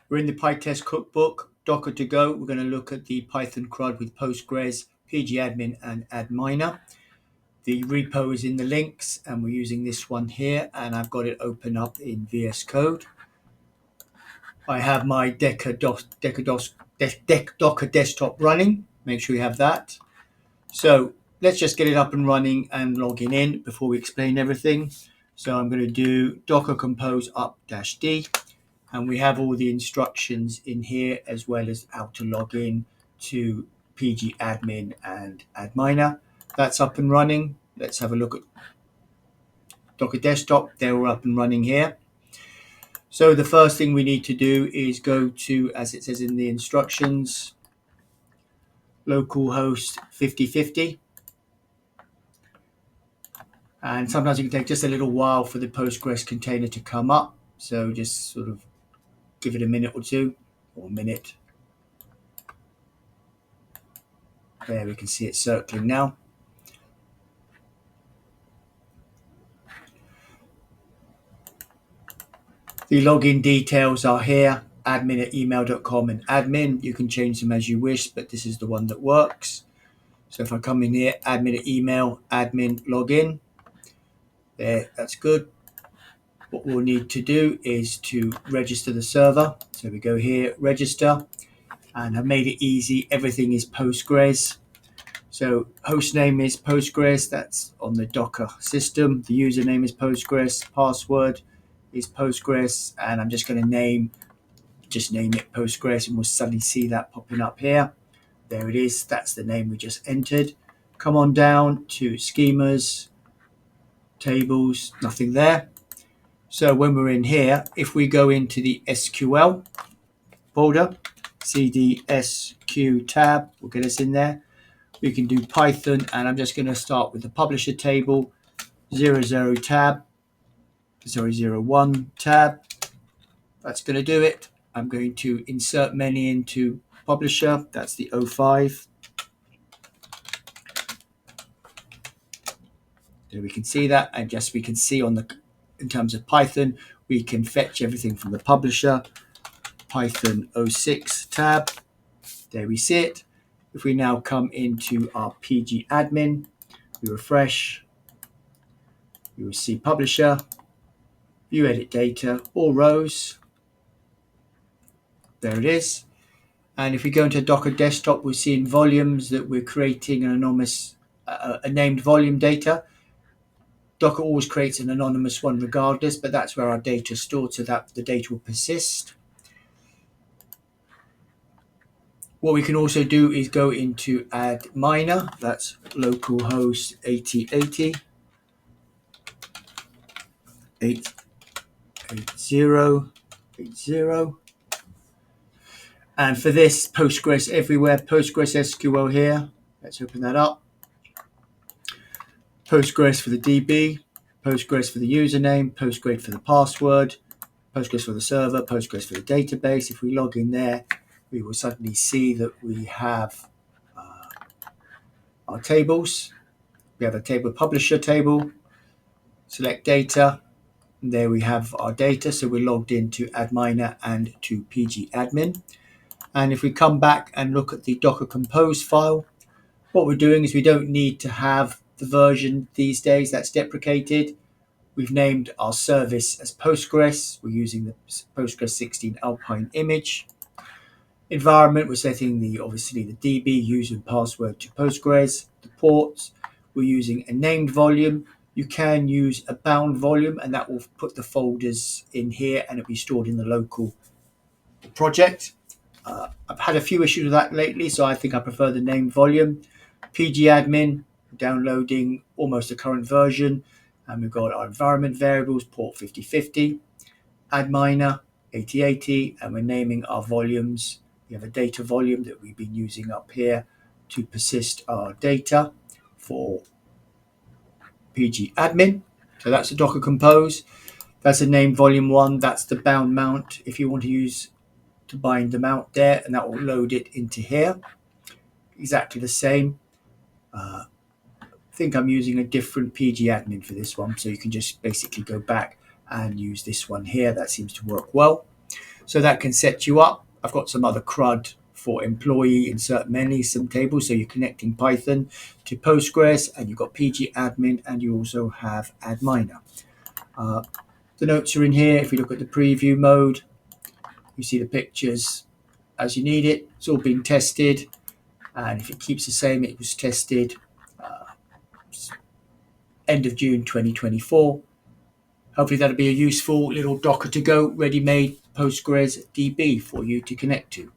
We're in the PyTest cookbook, Docker to go. We're going to look at the Python CRUD with Postgres, PgAdmin, and Adminer. The repo is in the links, and we're using this one here, and I've got it open up in VS Code. I have my Docker desktop running. Make sure you have that. So let's just get it up and running and logging in before we explain everything. So I'm going to do docker compose up-d, and we have all the instructions in here as well as how to log in to PgAdmin and Adminer. That's up and running. Let's have a look at Docker desktop. They're all up and running here. So the first thing we need to do is go to, as it says in the instructions, localhost 5050. And sometimes it can take just a little while for the Postgres container to come up. So just sort of give it a minute or two, or a minute. There, we can see it circling now. The login details are here, admin@email.com and admin. You can change them as you wish, but this is the one that works. So if I come in here, admin@email, admin, login. There, that's good. What we'll need to do is to register the server. So we go here, register, and I've made it easy. Everything is Postgres. So host name is Postgres, that's on the Docker system. The username is Postgres, password is Postgres, and I'm just going to name it Postgres, and we'll suddenly see that popping up here. There it is, that's the name we just entered. Come on down to schemas, tables, nothing there. So when we're in here, if we go into the SQL folder, cd sq tab will get us in there. We can do Python, and I'm just going to start with the publisher table, 01 tab. That's going to do it. I'm going to insert many into publisher. That's the 05. There we can see that, and just we can see on the, in terms of Python, we can fetch everything from the publisher. Python 06 tab. There we see it. If we now come into our PgAdmin, we refresh, you will see publisher, view edit data, all rows. There it is. And if we go into Docker desktop, we're seeing volumes that we're creating an anonymous, a named volume data. Docker always creates an anonymous one regardless, but that's where our data is stored, so that the data will persist. What we can also do is go into Adminer, that's localhost 8080, 880. And for this, Postgres everywhere, Postgres SQL here. Let's open that up. Postgres for the DB, Postgres for the username, Postgres for the password, Postgres for the server, Postgres for the database. If we log in there, we will suddenly see that we have our tables. We have a table publisher table, select data, and there we have our data. So we're logged into Adminer and to PgAdmin. And if we come back and look at the Docker Compose file, what we're doing is we don't need to have the version these days that's deprecated. We've named our service as Postgres. We're using the Postgres 16 Alpine image. Environment, we're setting obviously the DB user and password to Postgres. The ports, we're using a named volume. You can use a bound volume, and that will put the folders in here, and it'll be stored in the local project. I've had a few issues with that lately, so I think I prefer the named volume. PgAdmin, downloading almost the current version, and we've got our environment variables, port 5050, Adminer 8080, and we're naming our volumes. We have a data volume that we've been using up here to persist our data for PgAdmin. So that's the Docker Compose. That's a named volume 1. That's the bound mount if you want to use to bind them out there, and that will load it into here. Exactly the same. I think I'm using a different PgAdmin for this one, so you can just basically go back and use this one here. That seems to work well. So that can set you up. I've got some other CRUD for employee, insert many, some tables. So you're connecting Python to Postgres, and you've got PgAdmin, and you also have Adminer. The notes are in here. If you look at the preview mode, you see the pictures as you need it. It's all been tested. And if it keeps the same, it was tested end of June 2024. Hopefully that'll be a useful little Docker to go, ready-made Postgres DB for you to connect to.